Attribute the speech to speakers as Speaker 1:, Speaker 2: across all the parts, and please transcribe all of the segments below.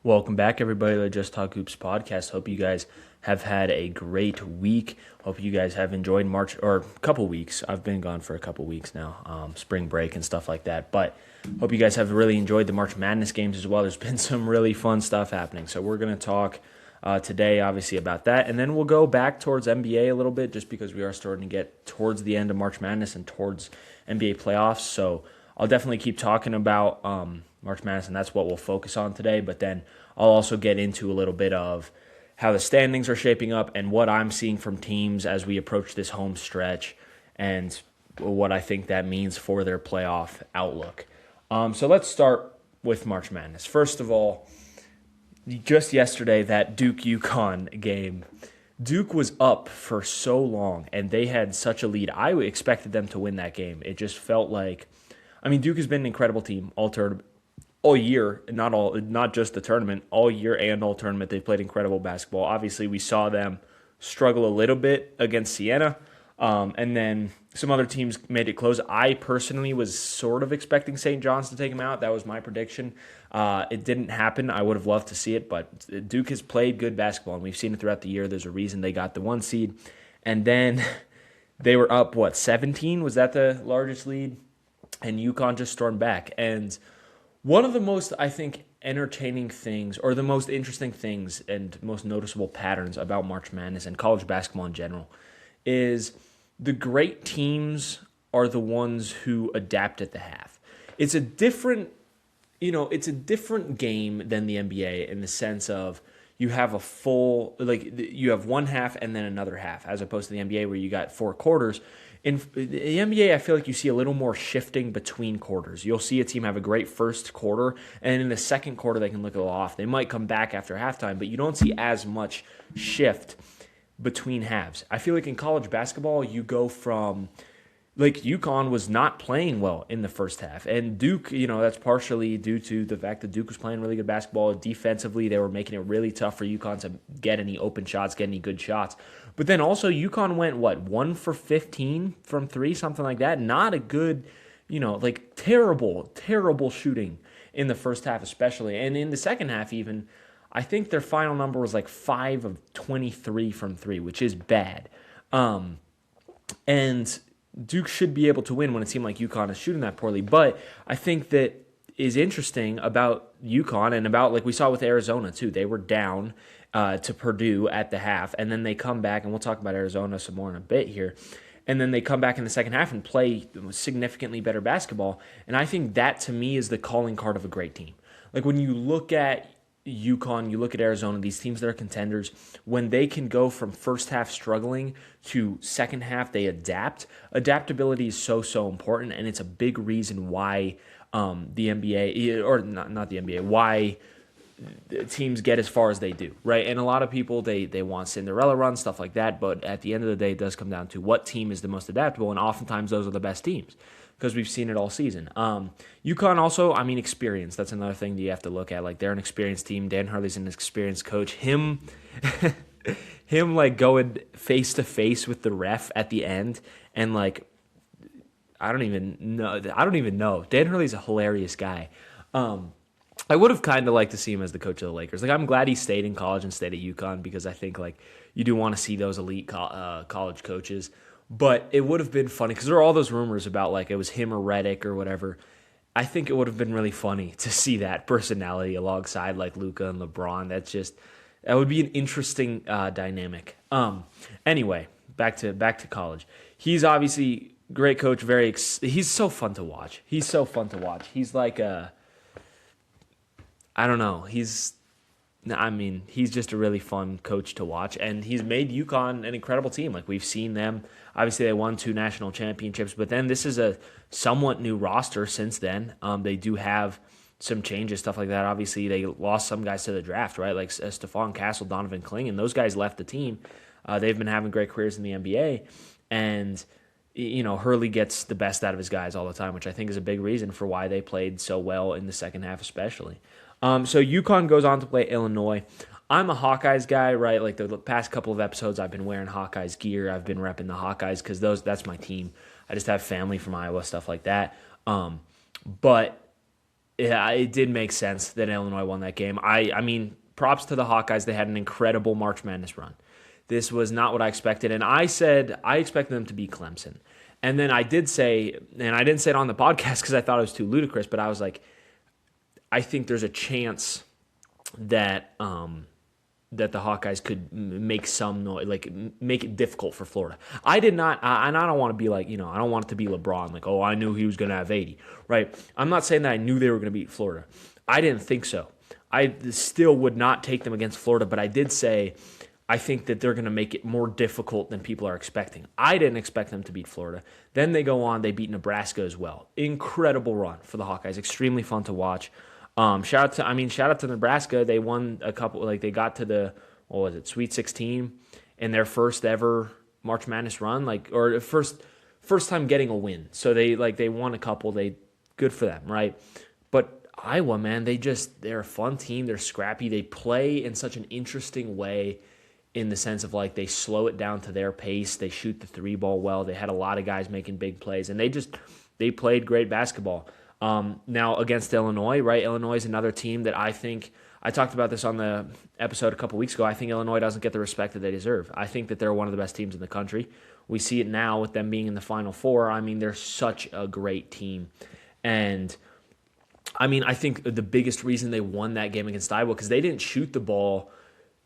Speaker 1: Welcome back, everybody, to the Just Talk Hoops podcast. Hope you guys have had a great week. Hope you guys have enjoyed March, or a couple weeks. I've been gone for a couple weeks now, spring break and stuff like that. But hope you guys have really enjoyed the March Madness games as well. There's been some really fun stuff happening. So we're going to talk today, obviously, about that. And then we'll go back towards NBA a little bit, just because we are starting to get towards the end of March Madness and towards NBA playoffs. So I'll definitely keep talking about March Madness, and that's what we'll focus on today. But then I'll also get into a little bit of how the standings are shaping up and what I'm seeing from teams as we approach this home stretch and what I think that means for their playoff outlook. So let's start with March Madness. First of all, just yesterday, that Duke-UConn game, Duke was up for so long, and they had such a lead. I expected them to win that game. It just felt like, Duke has been an incredible team all year, not just the tournament, all year and all tournament. They've played incredible basketball. Obviously, we saw them struggle a little bit against Siena, and then some other teams made it close. I personally was sort of expecting St. John's to take them out. That was my prediction. It didn't happen. I would have loved to see it, but Duke has played good basketball, and we've seen it throughout the year. There's a reason they got the 1 seed, and then they were up, 17? Was that the largest lead? And UConn just stormed back. And one of the most, I think, entertaining things, or the most interesting things and most noticeable patterns about March Madness and college basketball in general, is the great teams are the ones who adapt at the half. It's a different game than the NBA in the sense of you have you have one half and then another half, as opposed to the NBA where you got 4 quarters. In the NBA, I feel like you see a little more shifting between quarters. You'll see a team have a great first quarter, and in the second quarter, they can look a little off. They might come back after halftime, but you don't see as much shift between halves. I feel like in college basketball, you go from, UConn was not playing well in the first half, and Duke, that's partially due to the fact that Duke was playing really good basketball. Defensively, they were making it really tough for UConn to get any open shots, get any good shots. But then also UConn went, 1 for 15 from 3, something like that. Not a good, terrible shooting in the first half especially. And in the second half even, I think their final number was 5 of 23 from 3, which is bad. And Duke should be able to win when it seemed like UConn is shooting that poorly. But I think that is interesting about UConn and about, we saw with Arizona too. They were down to Purdue at the half, and then they come back, and we'll talk about Arizona some more in a bit here, and then they come back in the second half and play significantly better basketball, and I think that, to me, is the calling card of a great team. When you look at UConn, you look at Arizona, these teams that are contenders, when they can go from first half struggling to second half, they adapt. Adaptability is so important, and it's a big reason why the NBA, or not the NBA, why teams get as far as they do, right? And a lot of people, they want Cinderella runs, stuff like that, but at the end of the day, it does come down to what team is the most adaptable, and oftentimes those are the best teams, because we've seen it all season. UConn also, experience. That's another thing that you have to look at. They're an experienced team. Dan Hurley's an experienced coach. Him going face-to-face with the ref at the end, and I don't even know. Dan Hurley's a hilarious guy. I would have kind of liked to see him as the coach of the Lakers. I'm glad he stayed in college and stayed at UConn, because I think you do want to see those elite college coaches. But it would have been funny, because there are all those rumors about it was him or Redick or whatever. I think it would have been really funny to see that personality alongside Luka and LeBron. That would be an interesting dynamic. Anyway, back to college. He's obviously great coach. He's so fun to watch. He's I don't know. He's just a really fun coach to watch, and he's made UConn an incredible team. We've seen them. Obviously, they won 2 national championships, but then this is a somewhat new roster since then. They do have some changes, stuff like that. Obviously, they lost some guys to the draft, right? Stephon Castle, Donovan Clingan. Those guys left the team. They've been having great careers in the NBA, and Hurley gets the best out of his guys all the time, which I think is a big reason for why they played so well in the second half especially. So UConn goes on to play Illinois. I'm a Hawkeyes guy, right? The past couple of episodes, I've been wearing Hawkeyes gear. I've been repping the Hawkeyes because that's my team. I just have family from Iowa, stuff like that. But Yeah, it did make sense that Illinois won that game. I mean, props to the Hawkeyes. They had an incredible March Madness run. This was not what I expected. And I said I expected them to beat Clemson. And then I did say, and I didn't say it on the podcast because I thought it was too ludicrous, but I was like, I think there's a chance that that the Hawkeyes could make some noise, like make it difficult for Florida. I did not, and I don't want to be like, I don't want it to be LeBron, like, oh, I knew he was going to have 80, right? I'm not saying that I knew they were going to beat Florida. I didn't think so. I still would not take them against Florida, but I did say I think that they're going to make it more difficult than people are expecting. I didn't expect them to beat Florida. Then they go on, they beat Nebraska as well. Incredible run for the Hawkeyes. Extremely fun to watch. Shout out to Nebraska. They won a couple, like they got to the, what was it, Sweet 16 in their first ever March Madness run, or first time getting a win. So they won a couple. Good for them, right? But Iowa, man, they're a fun team. They're scrappy. They play in such an interesting way, in the sense of like they slow it down to their pace. They shoot the three ball well. They had a lot of guys making big plays, and they played great basketball. Now against Illinois, right? Illinois is another team that I think, I talked about this on the episode a couple weeks ago. I think Illinois doesn't get the respect that they deserve. I think that they're one of the best teams in the country. We see it now with them being in the Final Four. I mean, they're such a great team. And I mean, I think the biggest reason they won that game against Iowa, because they didn't shoot the ball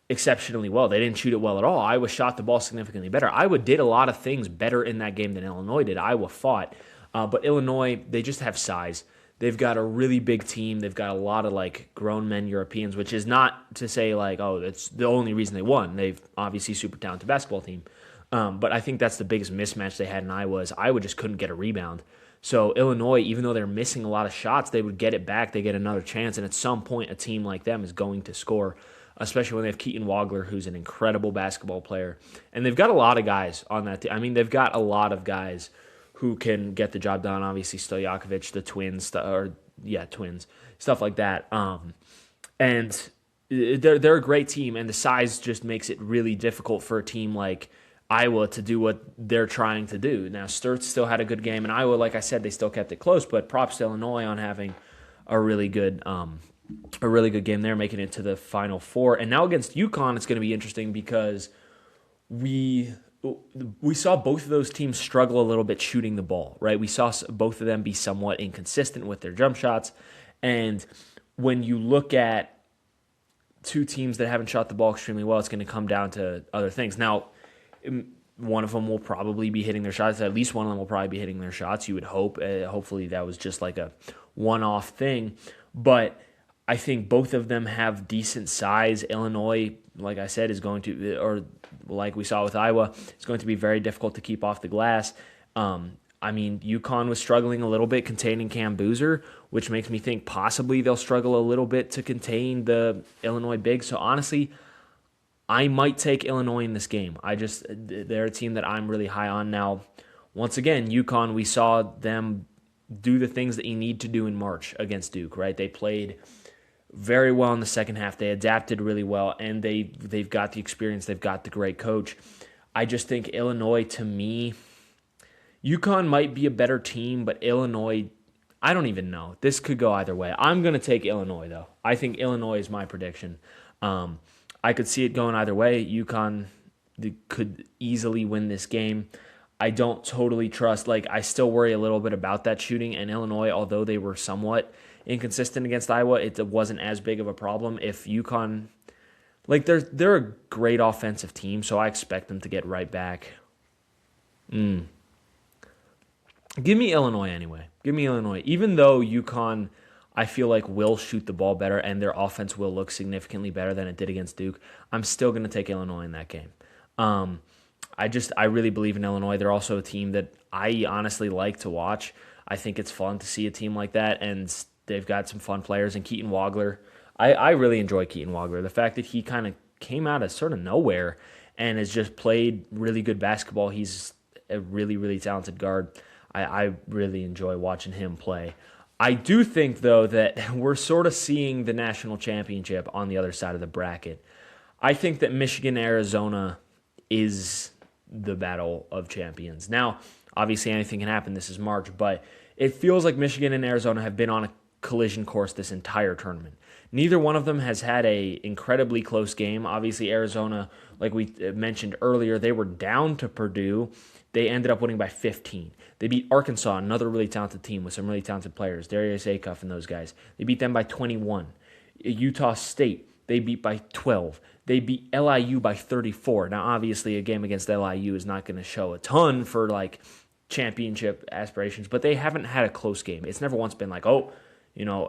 Speaker 1: exceptionally well. They didn't shoot it well at all. Iowa shot the ball significantly better. Iowa did a lot of things better in that game than Illinois did. Iowa fought. But Illinois, they just have size. They've got a really big team. They've got a lot of like grown men Europeans, which is not to say like, oh, that's the only reason they won. They've obviously super talented basketball team. But I think that's the biggest mismatch they had in Iowa is Iowa just couldn't get a rebound. So Illinois, even though they're missing a lot of shots, they would get it back. They get another chance. And at some point, a team like them is going to score, especially when they have Keaton Wagler, who's an incredible basketball player. And they've got a lot of guys on that team. I mean, they've got a lot of guys who can get the job done. Obviously, Stojakovic, the twins, twins, stuff like that. And they're a great team, and the size just makes it really difficult for a team like Iowa to do what they're trying to do. Now, Sturts still had a good game, and Iowa, like I said, they still kept it close. But props to Illinois on having a really good game there, making it to the Final Four. And now against UConn, it's going to be interesting because we saw both of those teams struggle a little bit shooting the ball, right? We saw both of them be somewhat inconsistent with their jump shots. And when you look at two teams that haven't shot the ball extremely well, it's going to come down to other things. Now, one of them will probably be hitting their shots. At least one of them will probably be hitting their shots, you would hope. Hopefully that was just like a one-off thing. But I think both of them have decent size. Illinois, like I said, is going to, or like we saw with Iowa, it's going to be very difficult to keep off the glass. I mean, UConn was struggling a little bit containing Cam Boozer, which makes me think possibly they'll struggle a little bit to contain the Illinois bigs. So honestly, I might take Illinois in this game. They're a team that I'm really high on now. Once again, UConn, we saw them do the things that you need to do in March against Duke, right? They played very well in the second half. They adapted really well, and they've got the experience. They've got the great coach. I just think Illinois, to me, UConn might be a better team, but Illinois, I don't even know. This could go either way. I'm going to take Illinois, though. I think Illinois is my prediction. I could see it going either way. UConn could easily win this game. I don't totally trust. I still worry a little bit about that shooting, and Illinois, although they were somewhat inconsistent against Iowa, it wasn't as big of a problem. If UConn, they're a great offensive team, so I expect them to get right back. Give me Illinois anyway. Give me Illinois. Even though UConn, I feel like, will shoot the ball better and their offense will look significantly better than it did against Duke, I'm still going to take Illinois in that game. I really believe in Illinois. They're also a team that I honestly like to watch. I think it's fun to see a team like that, and they've got some fun players. And Keaton Wagler, I really enjoy Keaton Wagler. The fact that he kind of came out of sort of nowhere and has just played really good basketball. He's a really, really talented guard. I really enjoy watching him play. I do think, though, that we're sort of seeing the national championship on the other side of the bracket. I think that Michigan-Arizona is the battle of champions. Now, obviously anything can happen. This is March, but it feels like Michigan and Arizona have been on collision course this entire tournament. Neither one of them has had a incredibly close game. Obviously, Arizona, like we mentioned earlier, they were down to Purdue. They ended up winning by 15. They beat Arkansas, another really talented team with some really talented players, Darius Acuff and those guys. They beat them by 21. Utah State, they beat by 12. They beat LIU by 34. Now, obviously, a game against LIU is not going to show a ton for like championship aspirations, but they haven't had a close game. It's never once been like, oh,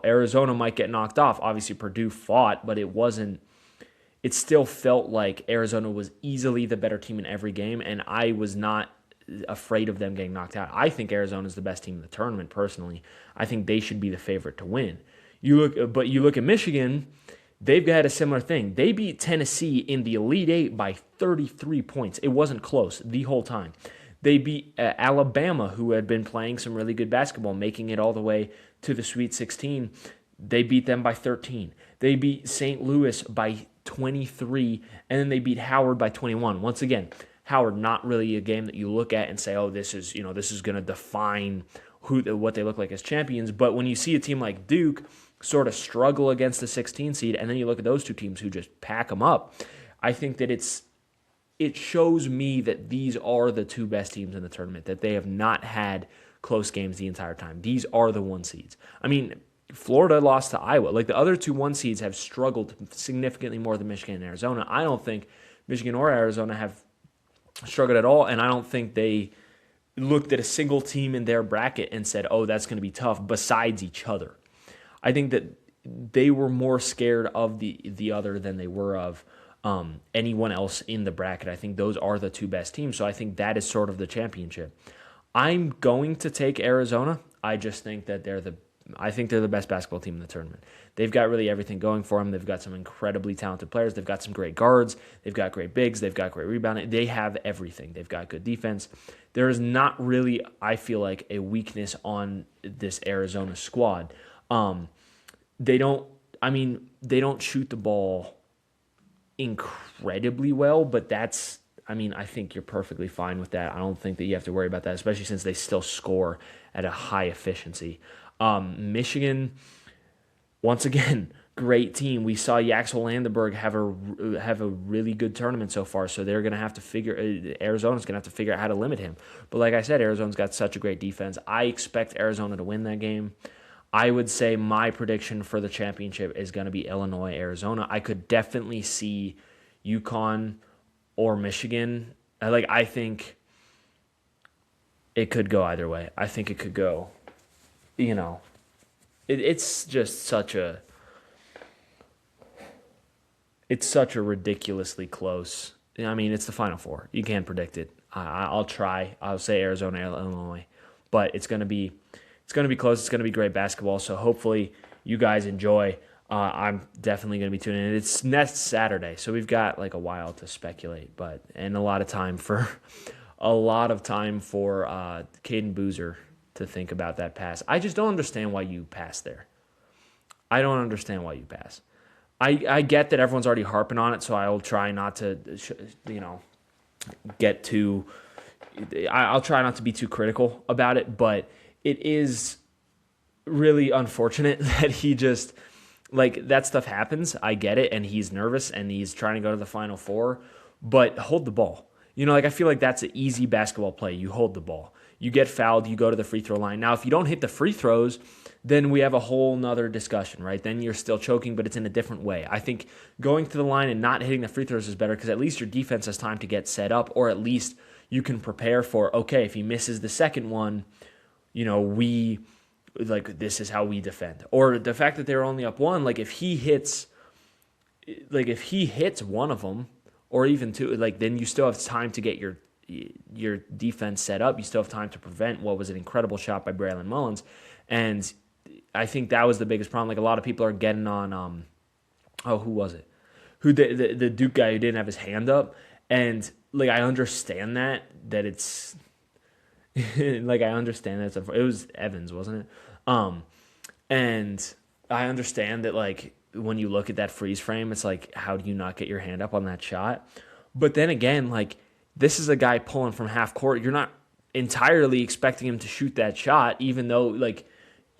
Speaker 1: Arizona might get knocked off. Obviously, Purdue fought, but it still felt like Arizona was easily the better team in every game, and I was not afraid of them getting knocked out. I think Arizona is the best team in the tournament, personally. I think they should be the favorite to win. You look at Michigan, they've got a similar thing. They beat Tennessee in the Elite Eight by 33 points. It wasn't close the whole time. They beat Alabama, who had been playing some really good basketball, making it all the way to the Sweet 16. They beat them by 13. They beat St. Louis by 23, and then they beat Howard by 21. Once again, Howard, not really a game that you look at and say, oh, this is going to define what they look like as champions. But when you see a team like Duke sort of struggle against the 16 seed, and then you look at those two teams who just pack them up, I think that it shows me that these are the two best teams in the tournament, that they have not had close games the entire time. These are the 1 seeds. I mean, Florida lost to Iowa. Like, the other two 1 seeds have struggled significantly more than Michigan and Arizona. I don't think Michigan or Arizona have struggled at all, and I don't think they looked at a single team in their bracket and said, oh, that's going to be tough, besides each other. I think that they were more scared of the other than they were of anyone else in the bracket. I think those are the two best teams, so I think that is sort of the championship. I'm going to take Arizona. I just think that they're the best basketball team in the tournament. They've got really everything going for them. They've got some incredibly talented players. They've got some great guards. They've got great bigs. They've got great rebounding. They have everything. They've got good defense. There is not really, I feel like, a weakness on this Arizona squad. They don't shoot the ball incredibly well, but I think you're perfectly fine with that. I don't think that you have to worry about that, especially since they still score at a high efficiency. Michigan, once again, great team. We saw Yaxel Landenberg have a really good tournament so far, so they're going to have to Arizona's going to have to figure out how to limit him. But like I said, Arizona's got such a great defense. I expect Arizona to win that game. I would say my prediction for the championship is going to be Illinois-Arizona. I could definitely see UConn or Michigan. I think it could go either way. I think it could go, it's just such a ridiculously close. It's the Final Four. You can't predict it. I'll try. I'll say Arizona, Illinois, but it's going to be close. It's going to be great basketball. So hopefully you guys enjoy. I'm definitely going to be tuning in. It's next Saturday, so we've got like a while to speculate, and a lot of time for Caden Boozer to think about that pass. I just don't understand why you pass there. I don't understand why you pass. I get that everyone's already harping on it, so I'll try not to, get too. I'll try not to be too critical about it, but it is really unfortunate that he just, that stuff happens. I get it, and he's nervous, and he's trying to go to the Final Four, but hold the ball. I feel like that's an easy basketball play. You hold the ball. You get fouled, you go to the free throw line. Now, if you don't hit the free throws, then we have a whole nother discussion, right? Then you're still choking, but it's in a different way. I think going to the line and not hitting the free throws is better because at least your defense has time to get set up, or at least you can prepare for, okay, if he misses the second one, this is how we defend. Or the fact that they're only up one, if he hits one of them, or even two, then you still have time to get your defense set up. You still have time to prevent what was an incredible shot by Braylon Mullins. And I think that was the biggest problem. A lot of people are getting on, who was it? The Duke guy who didn't have his hand up. And, I understand that it's, I understand that it was Evans, wasn't it? And I understand that, when you look at that freeze frame, it's how do you not get your hand up on that shot? But then again, this is a guy pulling from half court. You're not entirely expecting him to shoot that shot, even though,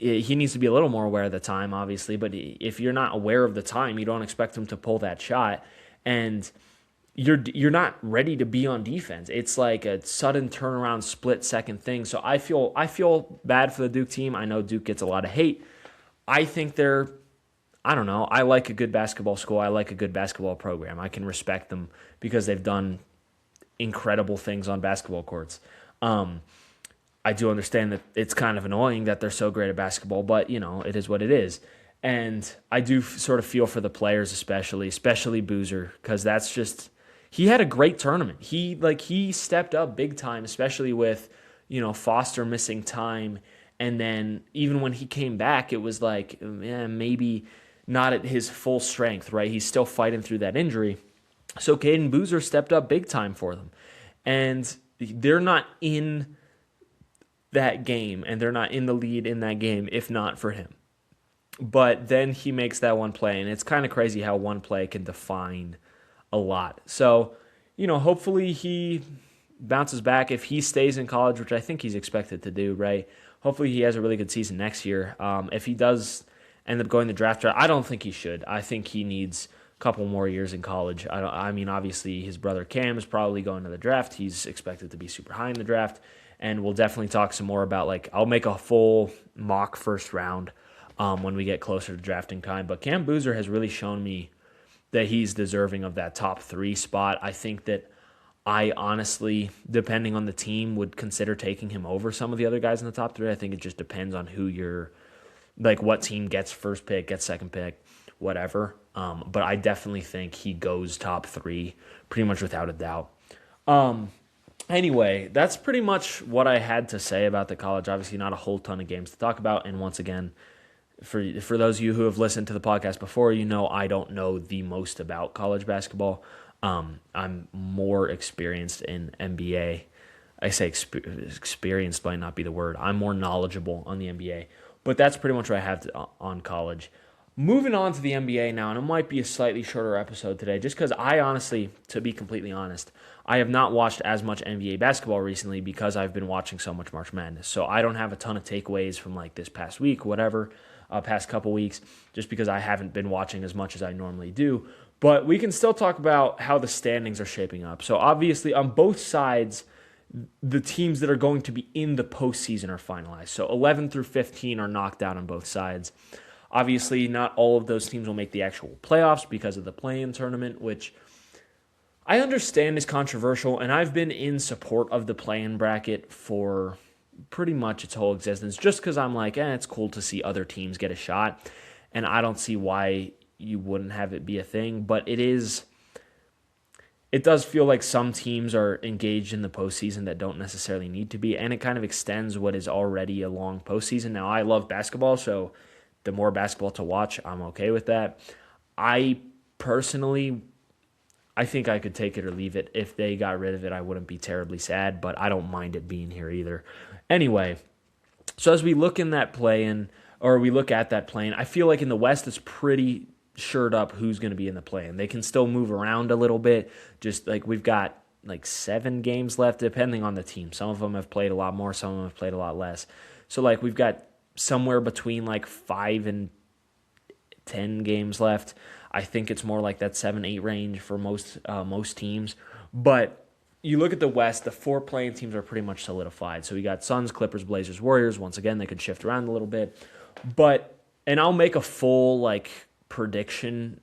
Speaker 1: he needs to be a little more aware of the time, obviously. But if you're not aware of the time, you don't expect him to pull that shot, and you're not ready to be on defense. It's like a sudden turnaround, split second thing. So I feel bad for the Duke team. I know Duke gets a lot of hate. I think I don't know. I like a good basketball school. I like a good basketball program. I can respect them because they've done incredible things on basketball courts. I do understand that it's kind of annoying that they're so great at basketball, but, it is what it is. And I do sort of feel for the players, especially Boozer, because that's just he had a great tournament. He stepped up big time, especially with Foster missing time, and then even when he came back, it was like maybe not at his full strength, right? He's still fighting through that injury. So Caden Boozer stepped up big time for them, and they're not in that game, and they're not in the lead in that game if not for him. But then he makes that one play, and it's kind of crazy how one play can define a lot. So, hopefully he bounces back. If he stays in college, which I think he's expected to do, right? Hopefully he has a really good season next year. If he does end up going the draft, I don't think he should. I think he needs a couple more years in college. I mean, obviously his brother Cam is probably going to the draft. He's expected to be super high in the draft. And we'll definitely talk some more about, I'll make a full mock first round when we get closer to drafting time. But Cam Boozer has really shown me that he's deserving of that top 3 spot. I think that I honestly, depending on the team, would consider taking him over some of the other guys in the top 3. I think it just depends on who you're, what team gets first pick, gets second pick, whatever. But I definitely think he goes top 3 pretty much without a doubt. Anyway, that's pretty much what I had to say about the college. Obviously, not a whole ton of games to talk about. And once again, for those of you who have listened to the podcast before, I don't know the most about college basketball. I'm more experienced in NBA. I say experienced might not be the word. I'm more knowledgeable on the NBA. But that's pretty much what I have on college. Moving on to the NBA now, and it might be a slightly shorter episode today, just because I honestly, to be completely honest, I have not watched as much NBA basketball recently because I've been watching so much March Madness. So I don't have a ton of takeaways from this past week, whatever, past couple weeks, just because I haven't been watching as much as I normally do. But we can still talk about how the standings are shaping up. So obviously on both sides, the teams that are going to be in the postseason are finalized. So 11 through 15 are knocked out on both sides. Obviously, not all of those teams will make the actual playoffs because of the play-in tournament, which I understand is controversial, and I've been in support of the play-in bracket for pretty much its whole existence, just because I'm it's cool to see other teams get a shot, and I don't see why you wouldn't have it be a thing, but it does feel like some teams are engaged in the postseason that don't necessarily need to be, and it kind of extends what is already a long postseason. Now, I love basketball, so the more basketball to watch, I'm okay with that. I personally, I think I could take it or leave it. If they got rid of it, I wouldn't be terribly sad, but I don't mind it being here either. Anyway, so as we look in that play-in, or we look at that play-in, I feel like in the West it's pretty shored up who's going to be in the play-in. They can still move around a little bit, just we've got 7 games left depending on the team. Some of them have played a lot more, some of them have played a lot less. So we've got somewhere between 5 and 10 games left. I think it's more that 7-8 range for most teams. But you look at the West, the 4 playing teams are pretty much solidified. So we got Suns, Clippers, Blazers, Warriors. Once again, they could shift around a little bit. And I'll make a full prediction.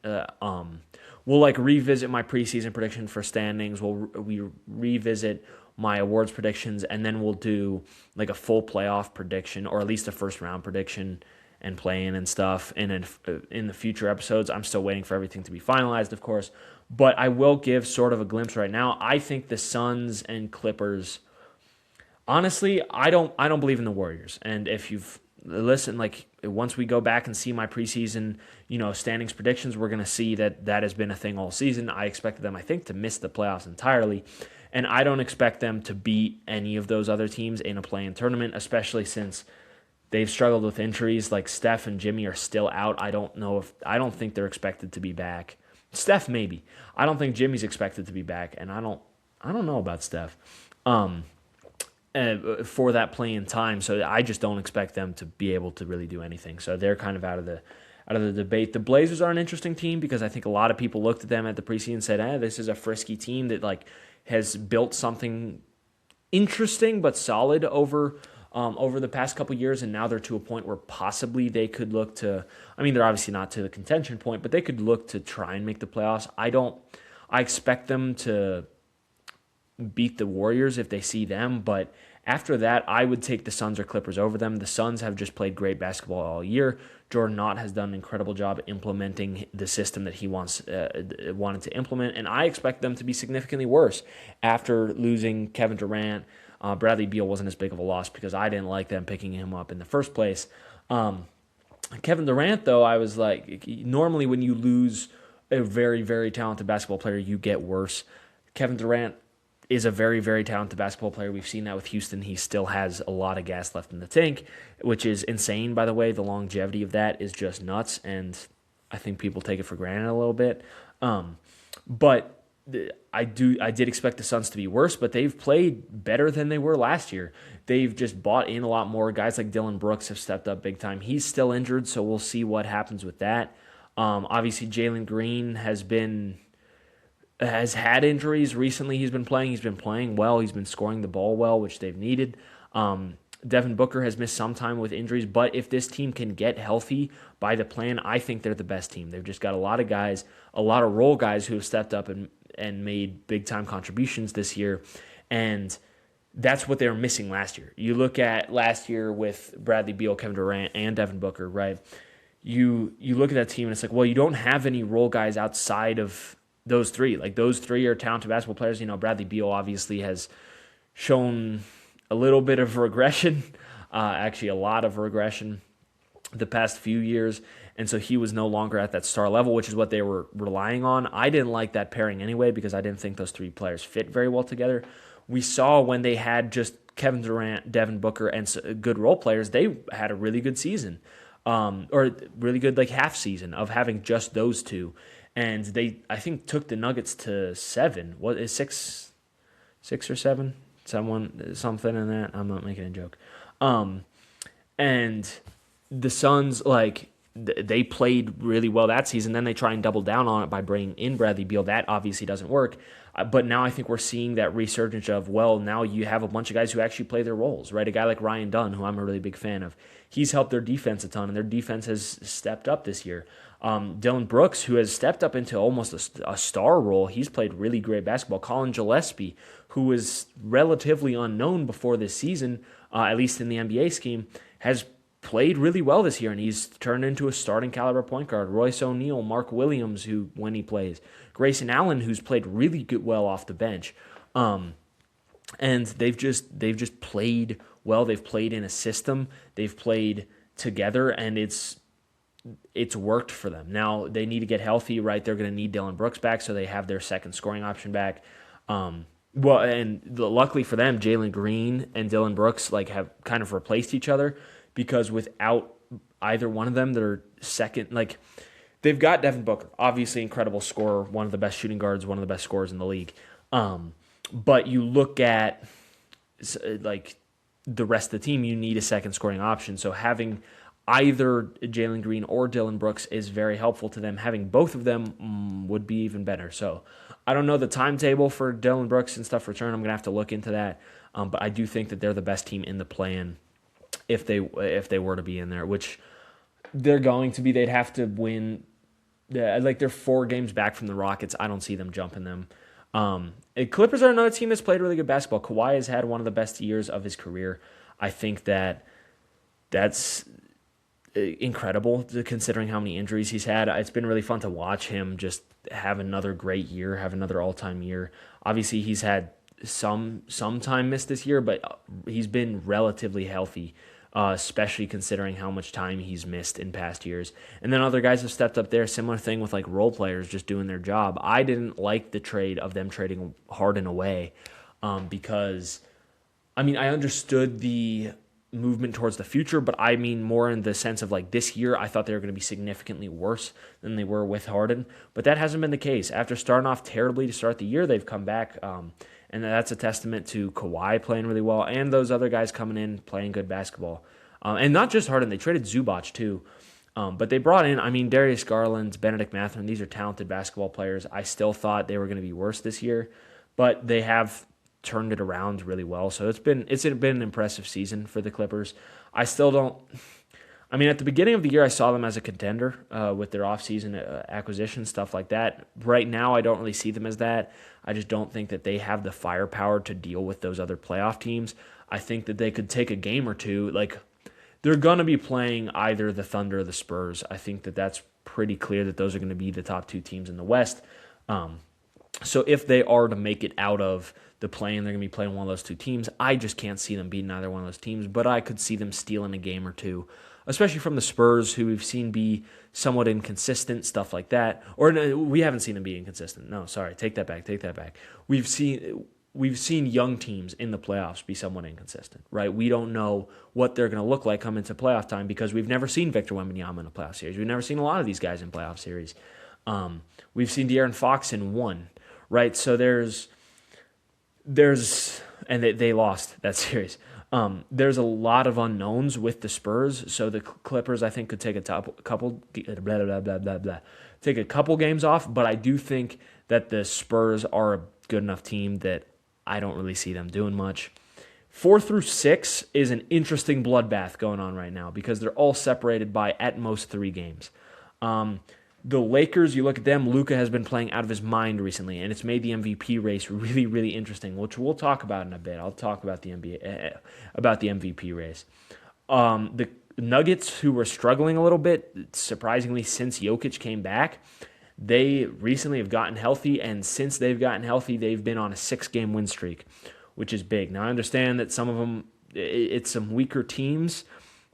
Speaker 1: We'll revisit my preseason prediction for standings. We revisit my awards predictions, and then we'll do a full playoff prediction, or at least a first round prediction and play-in and stuff. And in the future episodes, I'm still waiting for everything to be finalized, of course. But I will give sort of a glimpse right now. I think the Suns and Clippers. Honestly, I don't believe in the Warriors. And if you've listened, once we go back and see my preseason, standings predictions, we're going to see that has been a thing all season. I expected them, I think, to miss the playoffs entirely. And I don't expect them to beat any of those other teams in a play-in tournament, especially since they've struggled with injuries. Steph and Jimmy are still out. I don't think they're expected to be back. Steph maybe. I don't think Jimmy's expected to be back, and I don't know about Steph. for that playing time. So I just don't expect them to be able to really do anything. So they're kind of out of the debate. The Blazers are an interesting team because I think a lot of people looked at them at the preseason and said, this is a frisky team that like has built something interesting but solid over the past couple years, and now they're to a point where possibly they could look to. I mean, they're obviously not to the contention point, but they could look to try and make the playoffs. I expect them to beat the Warriors if they see them, but after that, I would take the Suns or Clippers over them. The Suns have just played great basketball all year. Jordan Knott has done an incredible job implementing the system that he wanted to implement, and I expect them to be significantly worse after losing Kevin Durant. Bradley Beal wasn't as big of a loss because I didn't like them picking him up in the first place. Kevin Durant, though, I was like, normally when you lose a very, very talented basketball player, you get worse. Kevin Durant is a very, very talented basketball player. We've seen that with Houston. He still has a lot of gas left in the tank, which is insane, by the way. The longevity of that is just nuts, and I think people take it for granted a little bit. But I did expect the Suns to be worse, but they've played better than they were last year. They've just bought in a lot more. Guys like Dylan Brooks have stepped up big time. He's still injured, so we'll see what happens with that. Obviously, Jalen Green has had injuries recently. He's been playing well. He's been scoring the ball well, which they've needed. Devin Booker has missed some time with injuries, but if this team can get healthy by the plan, I think they're the best team. They've just got a lot of guys, a lot of role guys who have stepped up and made big-time contributions this year, and that's what they were missing last year. You look at last year with Bradley Beal, Kevin Durant, and Devin Booker, right? You look at that team, and it's like, well, you don't have any role guys outside of those three. Like, those three are talented basketball players. Bradley Beal obviously has shown a little bit of regression, actually a lot of regression the past few years, and so he was no longer at that star level, which is what they were relying on. I didn't like that pairing anyway because I didn't think those three players fit very well together. We saw when they had just Kevin Durant, Devin Booker, and good role players, they had a really good season, or really good like half season of having just those two. And they, I think, took the Nuggets to 7. What is 6 or 7? Something in that. I'm not making a joke. And the Suns, like, they played really well that season. Then they try and double down on it by bringing in Bradley Beal. That obviously doesn't work. But now I think we're seeing that resurgence of, well, now you have a bunch of guys who actually play their roles, right? A guy like Ryan Dunn, who I'm a really big fan of, he's helped their defense a ton, and their defense has stepped up this year. Dylan Brooks, who has stepped up into almost a star role, he's played really great basketball. Colin Gillespie, who was relatively unknown before this season, at least in the NBA scheme, has played really well this year, and he's turned into a starting caliber point guard. Royce O'Neal, Mark Williams, who when he plays, Grayson Allen, who's played really well off the bench, and they've just played well. They've played in a system. They've played together, and it's worked for them. Now they need to get healthy, right? They're going to need Dylan Brooks back, so they have their second scoring option back. Luckily for them, Jalen Green and Dylan Brooks have kind of replaced each other, because without either one of them, they're second. They've got Devin Booker, obviously incredible scorer, one of the best shooting guards, one of the best scorers in the league. But you look at the rest of the team, you need a second scoring option. So having either Jalen Green or Dylan Brooks is very helpful to them. Having both of them would be even better. So I don't know the timetable for Dylan Brooks and stuff return. I'm going to have to look into that. But I do think that they're the best team in the play-in if they were to be in there, which they're going to be. They'd have to win. They're 4 games back from the Rockets. I don't see them jumping them. Clippers are another team that's played really good basketball. Kawhi has had one of the best years of his career. I think that's incredible considering how many injuries he's had. It's been really fun to watch him just have another great year, have another all-time year. Obviously, he's had some time missed this year, but he's been relatively healthy, especially considering how much time he's missed in past years. And then other guys have stepped up there. Similar thing with role players just doing their job. I didn't like the trade of them trading Harden away because, I understood the movement towards the future, but I mean more in the sense of like this year, I thought they were going to be significantly worse than they were with Harden, but that hasn't been the case. After starting off terribly to start the year, they've come back, and that's a testament to Kawhi playing really well and those other guys coming in playing good basketball. And not just Harden, they traded Zubac too. But they brought in, I mean, Darius Garland, Benedict Mathurin. These are talented basketball players. I still thought they were going to be worse this year, but they have turned it around really well. So it's been an impressive season for the Clippers. I still don't. I mean, at the beginning of the year, I saw them as a contender with their offseason acquisition, stuff like that. Right now, I don't really see them as that. I just don't think that they have the firepower to deal with those other playoff teams. I think that they could take a game or two. Like, they're going to be playing either the Thunder or the Spurs. I think that that's pretty clear that those are going to be the top two teams in the West. So if they are to make it out of the play-in, they're going to be playing one of those two teams. I just can't see them beating either one of those teams, but I could see them stealing a game or two, especially from the Spurs, who we've seen be somewhat inconsistent, stuff like that. Or no, we haven't seen them be inconsistent. No, sorry, take that back. We've seen young teams in the playoffs be somewhat inconsistent, right? We don't know what they're going to look like come into playoff time because we've never seen Victor Wembanyama in a playoff series. We've never seen a lot of these guys in playoff series. We've seen De'Aaron Fox in one, right? So there's and they lost that series. There's a lot of unknowns with the Spurs, so the Clippers I think could take take a couple games off, but I do think that the Spurs are a good enough team that I don't really see them doing much. 4 through 6 is an interesting bloodbath going on right now because they're all separated by at most 3 games. The Lakers, you look at them, Luka has been playing out of his mind recently, and it's made the MVP race really, really interesting, which we'll talk about in a bit. I'll talk about the MVP race. The Nuggets, who were struggling a little bit, surprisingly, since Jokic came back, they recently have gotten healthy, and since they've gotten healthy, they've been on a 6-game win streak, which is big. Now, I understand that some of them, it's some weaker teams,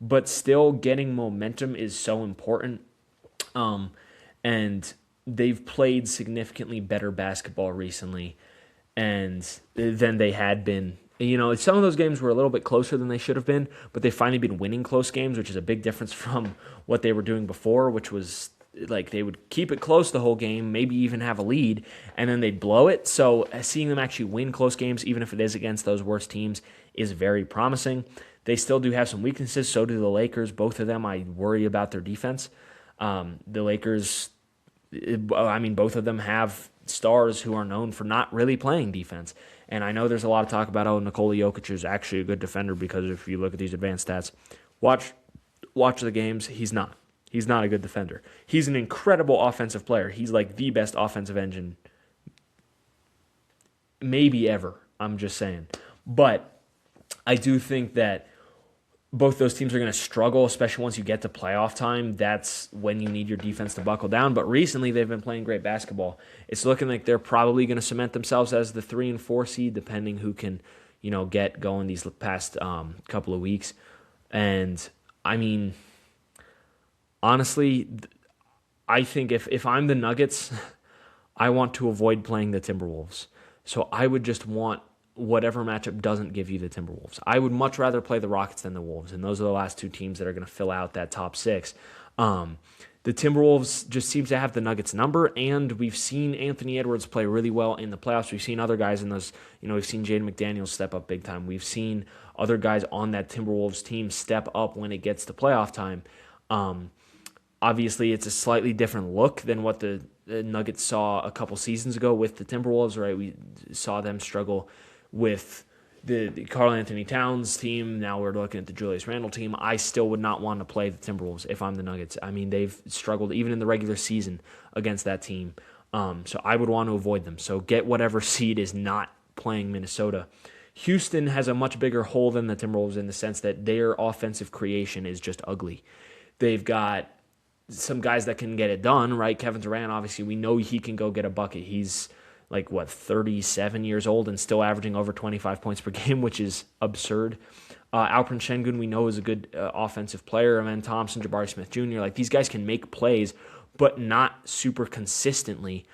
Speaker 1: but still getting momentum is so important. And they've played significantly better basketball recently than they had been. You know, some of those games were a little bit closer than they should have been, but they've finally been winning close games, which is a big difference from what they were doing before, which was like they would keep it close the whole game, maybe even have a lead, and then they'd blow it. So seeing them actually win close games, even if it is against those worst teams, is very promising. They still do have some weaknesses. So do the Lakers. Both of them, I worry about their defense. The Lakers, I mean, both of them have stars who are known for not really playing defense. And I know there's a lot of talk about, Nikola Jokic is actually a good defender because if you look at these advanced stats, watch the games, he's not. He's not a good defender. He's an incredible offensive player. He's like the best offensive engine maybe ever, I'm just saying. But I do think that both those teams are going to struggle, especially once you get to playoff time. That's when you need your defense to buckle down. But recently, they've been playing great basketball. It's looking like they're probably going to cement themselves as the 3 and 4 seed, depending who can, get going these past couple of weeks. And I mean, honestly, I think if I'm the Nuggets, I want to avoid playing the Timberwolves. So I would just want whatever matchup doesn't give you the Timberwolves. I would much rather play the Rockets than the Wolves, and those are the last 2 teams that are going to fill out that top 6. The Timberwolves just seems to have the Nuggets number, and we've seen Anthony Edwards play really well in the playoffs. We've seen other guys in those, we've seen Jaden McDaniels step up big time. We've seen other guys on that Timberwolves team step up when it gets to playoff time. Obviously, it's a slightly different look than what the Nuggets saw a couple seasons ago with the Timberwolves, right? We saw them struggle with the Karl Anthony Towns team. Now we're looking at the Julius Randle team. I still would not want to play the Timberwolves if I'm the Nuggets. I mean, they've struggled even in the regular season against that team. So I would want to avoid them. So get whatever seed is not playing Minnesota. Houston has a much bigger hole than the Timberwolves in the sense that their offensive creation is just ugly. They've got some guys that can get it done, right? Kevin Durant, obviously, we know he can go get a bucket. He's 37 years old and still averaging over 25 points per game, which is absurd. Alperen Şengün, we know, is a good offensive player. And then Thompson, Jabari Smith Jr., these guys can make plays, but not super consistently.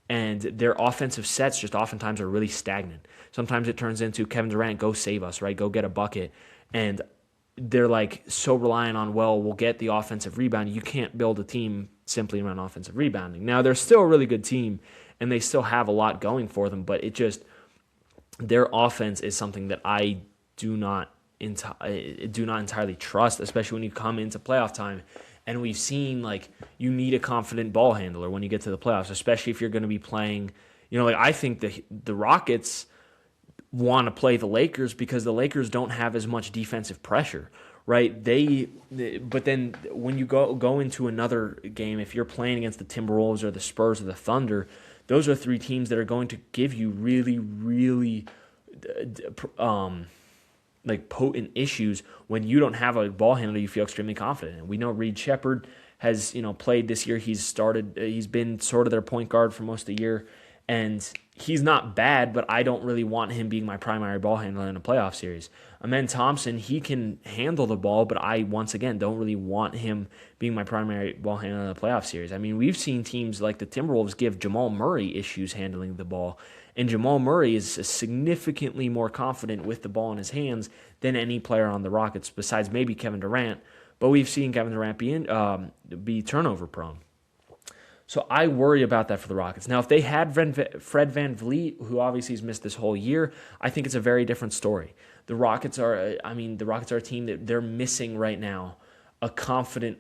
Speaker 1: And their offensive sets just oftentimes are really stagnant. Sometimes it turns into Kevin Durant, go save us, right? Go get a bucket. And they're like so reliant on, well, we'll get the offensive rebound. You can't build a team simply around offensive rebounding. Now, they're still a really good team, and they still have a lot going for them, but their offense is something that I do not entirely trust, especially when you come into playoff time. And we've seen, like, you need a confident ball handler when you get to the playoffs, especially if you're going to be playing, like, I think the Rockets want to play the Lakers because the Lakers don't have as much defensive pressure, right? But then when you go into another game, if you're playing against the Timberwolves or the Spurs or the Thunder, those are three teams that are going to give you really, really like potent issues when you don't have a ball handler you feel extremely confident in. We know Reed Shepherd has played this year. He's been sort of their point guard for most of the year, and he's not bad, but I don't really want him being my primary ball handler in a playoff series. Amen Thompson, he can handle the ball, but I, once again, don't really want him being my primary ball handler in a playoff series. I mean, we've seen teams like the Timberwolves give Jamal Murray issues handling the ball, and Jamal Murray is significantly more confident with the ball in his hands than any player on the Rockets, besides maybe Kevin Durant, but we've seen Kevin Durant be turnover prone. So I worry about that for the Rockets. Now, if they had Fred VanVleet, who obviously has missed this whole year, I think it's a very different story. The Rockets are a team that they're missing right now, a confident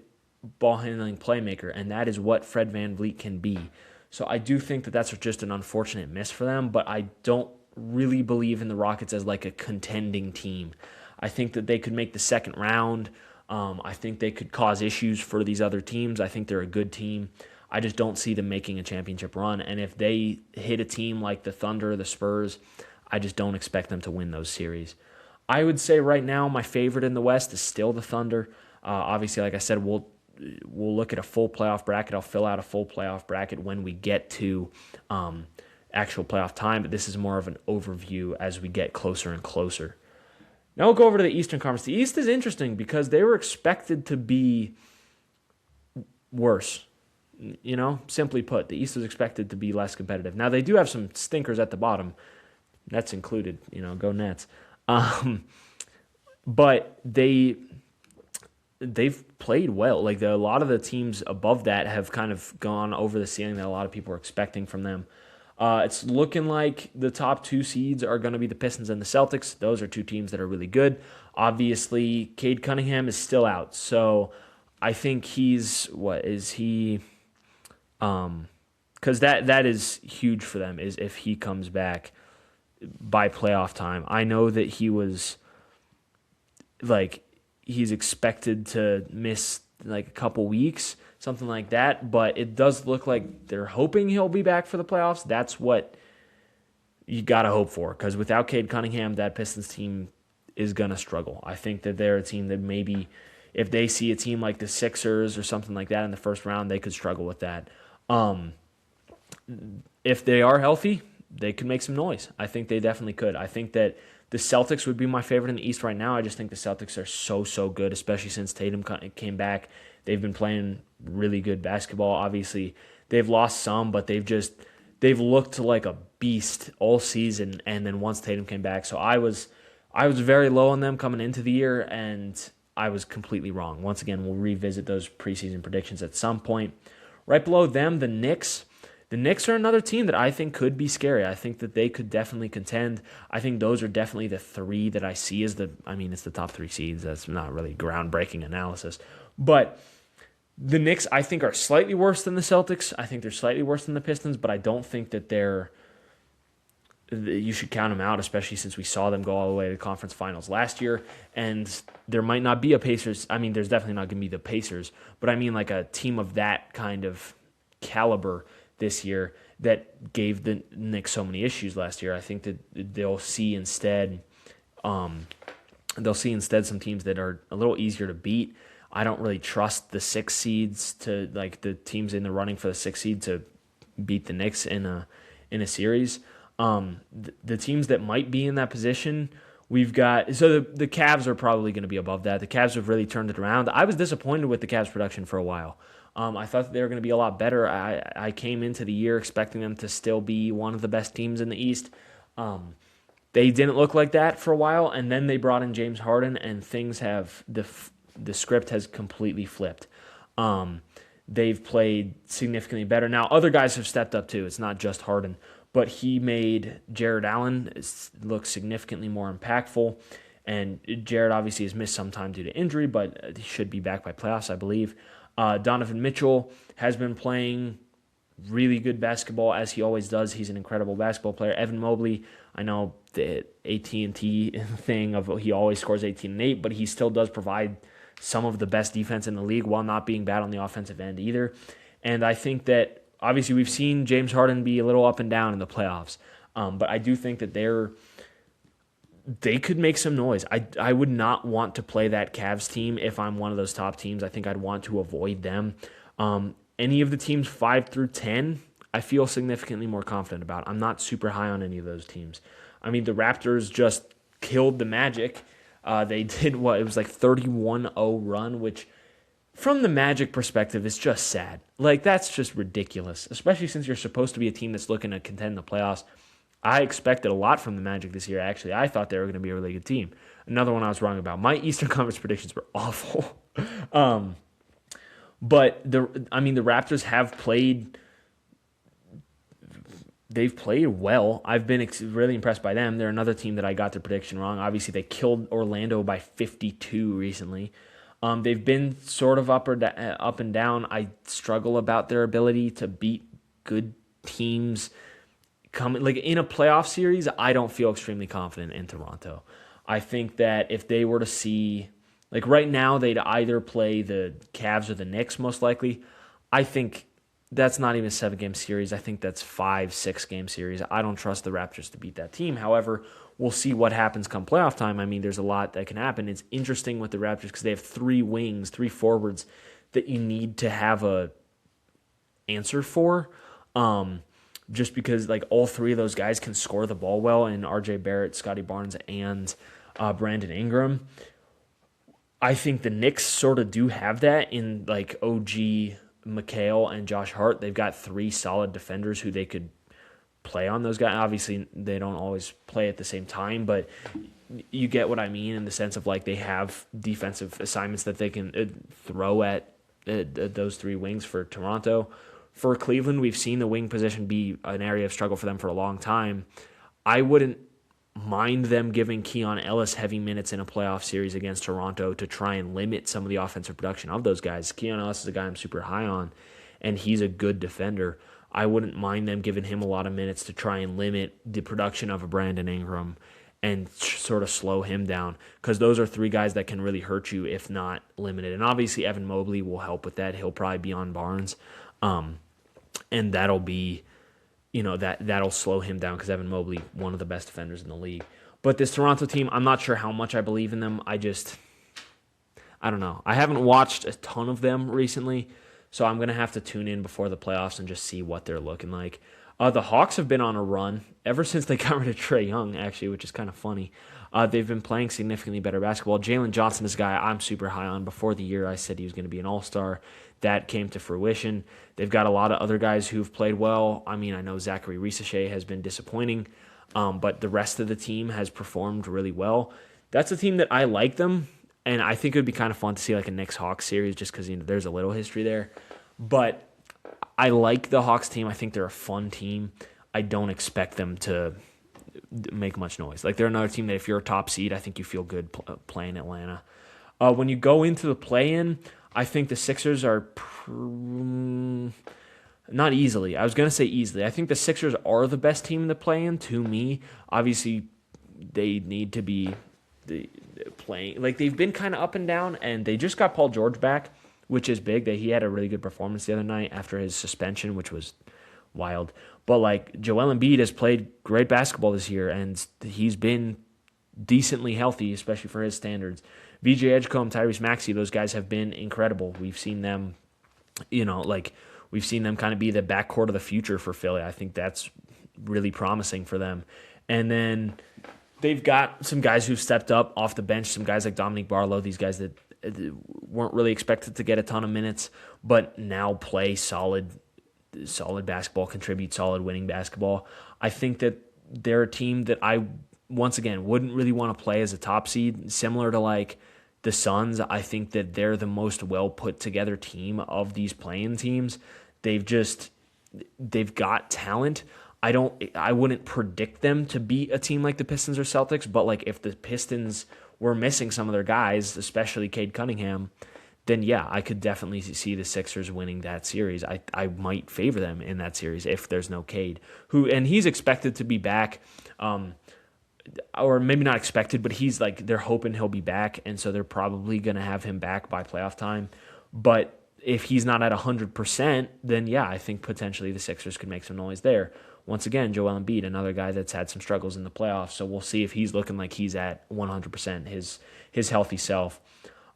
Speaker 1: ball handling playmaker, and that is what Fred VanVleet can be. So I do think that that's just an unfortunate miss for them, but I don't really believe in the Rockets as like a contending team. I think that they could make the second round. I think they could cause issues for these other teams. I think they're a good team. I just don't see them making a championship run. And if they hit a team like the Thunder or the Spurs, I just don't expect them to win those series. I would say right now my favorite in the West is still the Thunder. Obviously, like I said, we'll look at a full playoff bracket. I'll fill out a full playoff bracket when we get to actual playoff time, but this is more of an overview as we get closer and closer. Now we'll go over to the Eastern Conference. The East is interesting because they were expected to be worse. Simply put, the East is expected to be less competitive. Now, they do have some stinkers at the bottom, Nets included, go Nets. But they've played well. Like, a lot of the teams above that have kind of gone over the ceiling that a lot of people are expecting from them. It's looking like the top two seeds are going to be the Pistons and the Celtics. Those are two teams that are really good. Obviously, Cade Cunningham is still out, so I think because that is huge for them, is if he comes back by playoff time. I know that he's expected to miss like a couple weeks, something like that, but it does look like they're hoping he'll be back for the playoffs. That's what you got to hope for, because without Cade Cunningham, that Pistons team is going to struggle. I think that they're a team that maybe if they see a team like the Sixers or something like that in the first round, they could struggle with that. If they are healthy, they could make some noise. I think they definitely could. I think that the Celtics would be my favorite in the East right now. I just think the Celtics are so good, especially since Tatum came back. They've been playing really good basketball. Obviously, they've lost some, but they've looked like a beast all season. And then once Tatum came back, so I was very low on them coming into the year, and I was completely wrong. Once again, we'll revisit those preseason predictions at some point. Right below them, the Knicks. The Knicks are another team that I think could be scary. I think that they could definitely contend. I think those are definitely the three that I see as it's the top three seeds. That's not really groundbreaking analysis. But the Knicks, I think, are slightly worse than the Celtics. I think they're slightly worse than the Pistons, but I don't think that you should count them out, especially since we saw them go all the way to the conference finals last year. And there might not be a Pacers. There's definitely not going to be the Pacers, but like a team of that kind of caliber this year that gave the Knicks so many issues last year. I think that they'll see instead some teams that are a little easier to beat. I don't really trust the 6 seeds to the teams in the running for the 6 seed to beat the Knicks in a series. The teams that might be in that position, we've got the Cavs are probably going to be above that. The Cavs have really turned it around. I was disappointed with the Cavs production for a while. I thought that they were going to be a lot better. I came into the year expecting them to still be one of the best teams in the East. They didn't look like that for a while, and then they brought in James Harden, and things have the script has completely flipped. Um, they've played significantly better. Now, other guys have stepped up too. It's not just Harden, but he made Jared Allen look significantly more impactful. And Jared obviously has missed some time due to injury, but he should be back by playoffs, I believe. Donovan Mitchell has been playing really good basketball, as he always does. He's an incredible basketball player. Evan Mobley, I know the AT&T thing of he always scores 18 and 8, but he still does provide some of the best defense in the league while not being bad on the offensive end either. And I think that obviously we've seen James Harden be a little up and down in the playoffs, but I do think that they could make some noise. I would not want to play that Cavs team if I'm one of those top teams. I think I'd want to avoid them. Any of the teams 5 through 10, I feel significantly more confident about. I'm not super high on any of those teams. I mean, the Raptors just killed the Magic. They did what? It was like 31-0 run, which from the Magic perspective is just sad. Like, that's just ridiculous, especially since you're supposed to be a team that's looking to contend the playoffs. I expected a lot from the Magic this year, actually. I thought they were going to be a really good team. Another one I was wrong about. My Eastern Conference predictions were awful. But the Raptors have played. They've played well. I've been really impressed by them. They're another team that I got their prediction wrong. Obviously, they killed Orlando by 52 recently. They've been sort of up and down. I struggle about their ability to beat good teams. Like in a playoff series, I don't feel extremely confident in Toronto. I think that if they were to see, like right now, they'd either play the Cavs or the Knicks most likely. I think that's not even a 7-game series. I think that's 5-6-game series. I don't trust the Raptors to beat that team. However, we'll see what happens come playoff time. I mean, there's a lot that can happen. It's interesting with the Raptors because they have 3 wings, 3 forwards that you need to have a answer for. Just because like all 3 of those guys can score the ball well, and R.J. Barrett, Scotty Barnes, and Brandon Ingram. I think the Knicks sort of do have that in like OG, McHale, and Josh Hart. They've got 3 solid defenders who they could play on those guys. Obviously, they don't always play at the same time, but you get what I mean in the sense of like they have defensive assignments that they can throw at those 3 wings for Toronto. For Cleveland, we've seen the wing position be an area of struggle for them for a long time. I wouldn't mind them giving Keon Ellis heavy minutes in a playoff series against Toronto to try and limit some of the offensive production of those guys. Keon Ellis is a guy I'm super high on, and he's a good defender. I wouldn't mind them giving him a lot of minutes to try and limit the production of a Brandon Ingram and sort of slow him down, because those are 3 guys that can really hurt you if not limited. And obviously Evan Mobley will help with that. He'll probably be on Barnes. And that'll be, that'll slow him down because Evan Mobley, one of the best defenders in the league. But this Toronto team, I'm not sure how much I believe in them. I don't know. I haven't watched a ton of them recently, so I'm going to have to tune in before the playoffs and just see what they're looking like. The Hawks have been on a run ever since they got rid of Trae Young, actually, which is kind of funny. They've been playing significantly better basketball. Jalen Johnson is a guy I'm super high on. Before the year, I said he was going to be an all-star. That came to fruition. They've got a lot of other guys who've played well. I mean, I know Zachary Risachet has been disappointing, but the rest of the team has performed really well. That's a team that I like them, and I think it would be kind of fun to see like a Knicks-Hawks series just because there's a little history there. But I like the Hawks team. I think they're a fun team. I don't expect them to make much noise. Like, they're another team that if you're a top seed, I think you feel good playing Atlanta. When you go into the play-in, I think the Sixers are not easily. I was going to say easily. I think the Sixers are the best team in the play-in to me. Obviously, they need to be playing. Like, they've been kind of up and down, and they just got Paul George back, which is big. He had a really good performance the other night after his suspension, which was wild. But, like, Joel Embiid has played great basketball this year, and he's been decently healthy, especially for his standards. VJ Edgecombe, Tyrese Maxey, those guys have been incredible. We've seen them, we've seen them kind of be the backcourt of the future for Philly. I think that's really promising for them. And then they've got some guys who've stepped up off the bench, some guys like Dominique Barlow, these guys that weren't really expected to get a ton of minutes, but now play solid basketball, contribute solid winning basketball. I think that they're a team that I once again, wouldn't really want to play as a top seed. Similar to like the Suns, I think that they're the most well put together team of these play-in teams. They've got talent. I wouldn't predict them to beat a team like the Pistons or Celtics, but like if the Pistons were missing some of their guys, especially Cade Cunningham, then yeah, I could definitely see the Sixers winning that series. I might favor them in that series if there's no Cade, and he's expected to be back, or maybe not expected, but he's like, they're hoping he'll be back, and so they're probably going to have him back by playoff time. But if he's not at 100%, then yeah, I think potentially the Sixers could make some noise there. Once again, Joel Embiid, another guy that's had some struggles in the playoffs, so we'll see if he's looking like he's at 100%, his healthy self.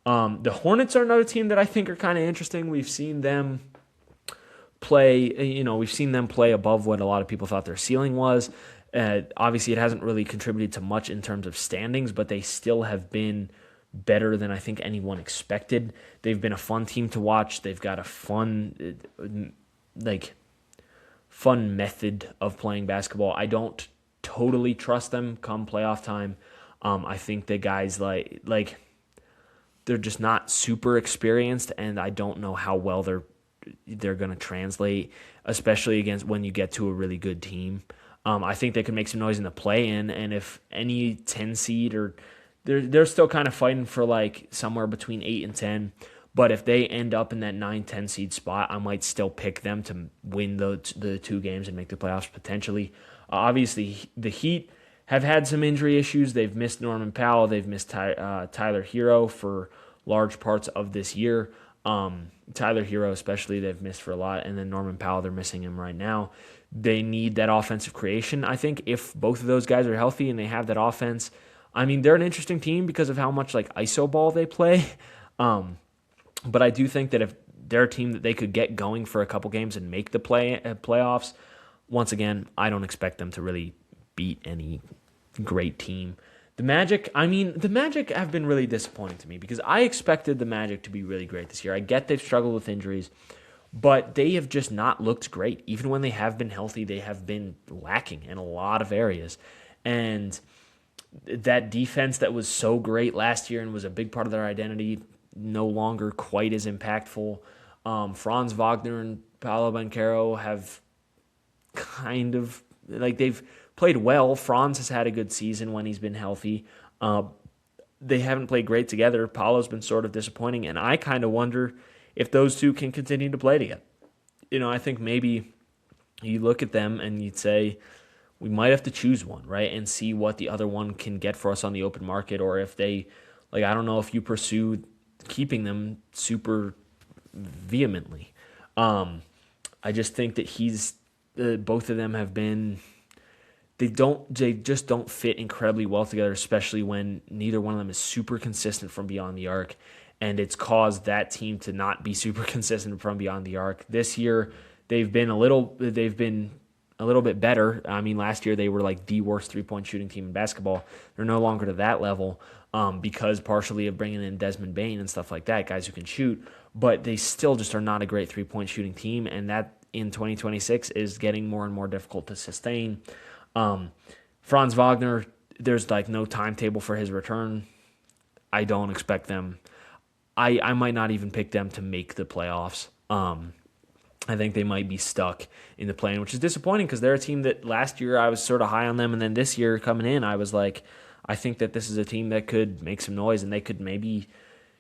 Speaker 1: The Hornets are another team that I think are kind of interesting. We've seen them play above what a lot of people thought their ceiling was. Obviously, it hasn't really contributed to much in terms of standings, but they still have been better than I think anyone expected. They've been a fun team to watch. They've got a fun method of playing basketball. I don't totally trust them come playoff time. I think the guys like they're just not super experienced, and I don't know how well they're going to translate, especially against when you get to a really good team. I think they could make some noise in the play-in, and if any 10 seed or they're still kind of fighting for like somewhere between 8 and 10. But if they end up in that 9-10 seed spot, I might still pick them to win the 2 games and make the playoffs potentially. Obviously, the Heat have had some injury issues. They've missed Norman Powell. They've missed Tyler Hero for large parts of this year. Tyler Hero especially, they've missed for a lot. And then Norman Powell, they're missing him right now. They need that offensive creation. I think if both of those guys are healthy and they have that offense, I mean, they're an interesting team because of how much like iso ball they play. But I do think that if they're a team that they could get going for a couple games and make the playoffs, once again, I don't expect them to really beat any great team. The Magic have been really disappointing to me because I expected the Magic to be really great this year. I get they've struggled with injuries, but they have just not looked great. Even when they have been healthy, they have been lacking in a lot of areas. And that defense that was so great last year and was a big part of their identity, no longer quite as impactful. Franz Wagner and Paolo Banchero have kind of, like, they've played well. Franz has had a good season when he's been healthy. They haven't played great together. Paolo's been sort of disappointing, and I kind of wonder if those two can continue to play together. I think maybe you look at them and you'd say, we might have to choose one, right, and see what the other one can get for us on the open market, or if they, like, I don't know if you pursue keeping them super vehemently. I just think that both of them have been, they just don't fit incredibly well together, especially when neither one of them is super consistent from beyond the arc, and it's caused that team to not be super consistent from beyond the arc. This year, they've been a little bit better. I mean, last year they were like the worst three-point shooting team in basketball. They're no longer to that level because partially of bringing in Desmond Bane and stuff like that, guys who can shoot, but they still just are not a great three-point shooting team, and that in 2026 is getting more and more difficult to sustain. Franz Wagner, there's like no timetable for his return. I don't expect them. I might not even pick them to make the playoffs. I think they might be stuck in the play-in, which is disappointing because they're a team that last year I was sort of high on them, and then this year coming in, I was like, I think that this is a team that could make some noise and they could maybe,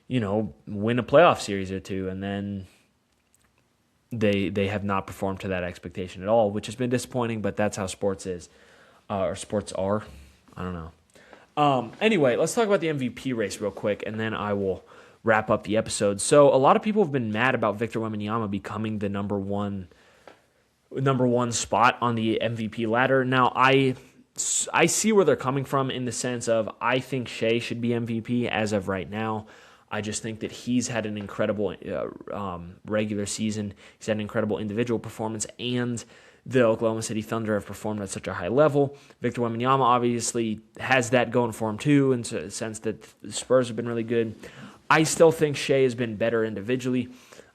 Speaker 1: win a playoff series or two, and then they have not performed to that expectation at all, which has been disappointing, but that's how sports is, or sports are. I don't know. Anyway, let's talk about the MVP race real quick, and then I will wrap up the episode. So a lot of people have been mad about Victor Wembanyama becoming the number one spot on the MVP ladder. Now, I see where they're coming from in the sense of I think Shea should be MVP as of right now. I just think that he's had an incredible regular season. He's had an incredible individual performance, and the Oklahoma City Thunder have performed at such a high level. Victor Wembanyama obviously has that going for him too, in the sense that the Spurs have been really good. I still think Shea has been better individually,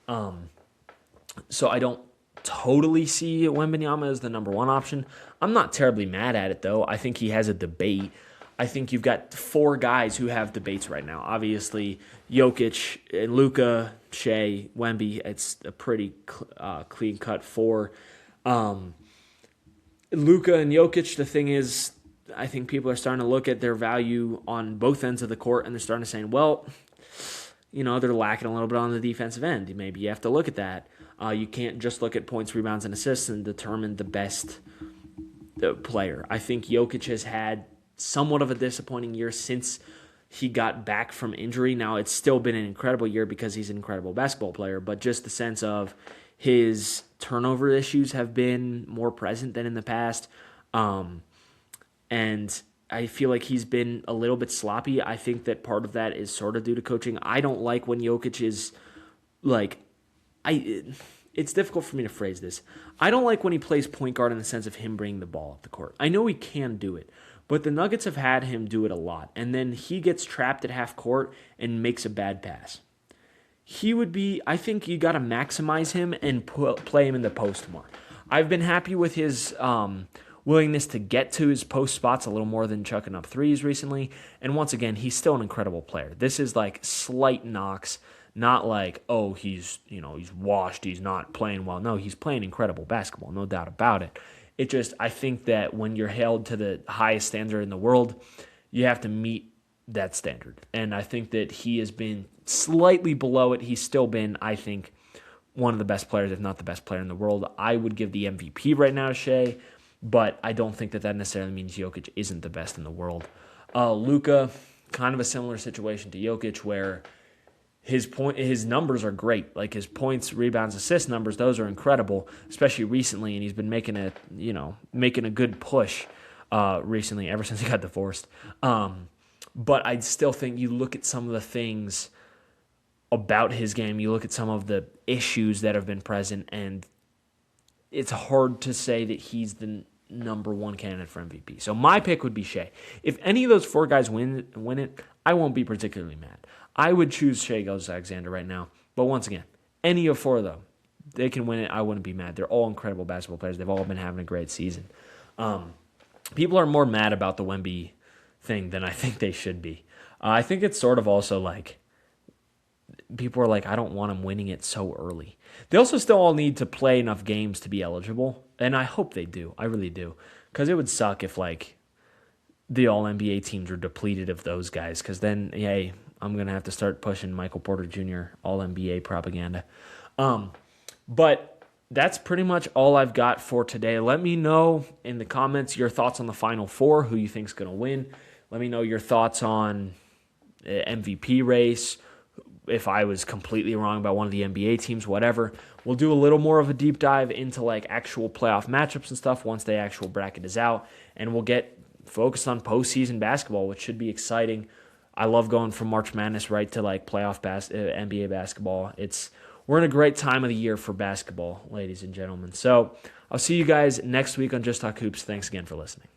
Speaker 1: so I don't totally see Wembanyama as the number one option. I'm not terribly mad at it, though. I think he has a debate. I think you've got four guys who have debates right now. Obviously, Jokic, and Luka, Shea, Wemby. It's a pretty clean-cut four. Luka and Jokic, the thing is, I think people are starting to look at their value on both ends of the court, and they're starting to say, well, they're lacking a little bit on the defensive end. Maybe you have to look at that. You can't just look at points, rebounds, and assists and determine the best player. I think Jokic has had somewhat of a disappointing year since he got back from injury. Now, it's still been an incredible year because he's an incredible basketball player, but just the sense of his turnover issues have been more present than in the past. And I feel like he's been a little bit sloppy. I think that part of that is sort of due to coaching. I don't like when Jokic is it's difficult for me to phrase this. I don't like when he plays point guard in the sense of him bringing the ball up the court. I know he can do it, but the Nuggets have had him do it a lot. And then he gets trapped at half court and makes a bad pass. I think you got to maximize him and play him in the post more. I've been happy with his willingness to get to his post spots a little more than chucking up threes recently. And once again, he's still an incredible player. This is like slight knocks, not like, oh, he's washed, he's not playing well. No, he's playing incredible basketball, no doubt about it. I think that when you're held to the highest standard in the world, you have to meet that standard. And I think that he has been slightly below it. He's still been, I think, one of the best players, if not the best player in the world. I would give the MVP right now to Shea, but I don't think that necessarily means Jokic isn't the best in the world. Luka, kind of a similar situation to Jokic, where his numbers are great. Like his points, rebounds, assist numbers, those are incredible, especially recently, and he's been making a good push recently, ever since he got divorced. But I still think you look at some of the things about his game, you look at some of the issues that have been present, and it's hard to say that he's the number one candidate for MVP. So my pick would be Shea. If any of those four guys win it, I won't be particularly mad. I would choose Shea Gilgeous-Alexander right now. But once again, any of four of them, they can win it. I wouldn't be mad. They're all incredible basketball players. They've all been having a great season. People are more mad about the Wemby thing than I think they should be. I think it's sort of also like people are like, I don't want him winning it so early. They also still all need to play enough games to be eligible, and I hope they do. I really do, because it would suck if the All-NBA teams were depleted of those guys, because then, hey, I'm going to have to start pushing Michael Porter Jr. All-NBA propaganda. But that's pretty much all I've got for today. Let me know in the comments your thoughts on the Final Four, who you think is going to win. Let me know your thoughts on MVP race, if I was completely wrong about one of the NBA teams, whatever. We'll do a little more of a deep dive into actual playoff matchups and stuff once the actual bracket is out, and we'll get focused on postseason basketball, which should be exciting. I love going from March Madness right to playoff NBA basketball. We're in a great time of the year for basketball, ladies and gentlemen. So I'll see you guys next week on Just Talk Hoops. Thanks again for listening.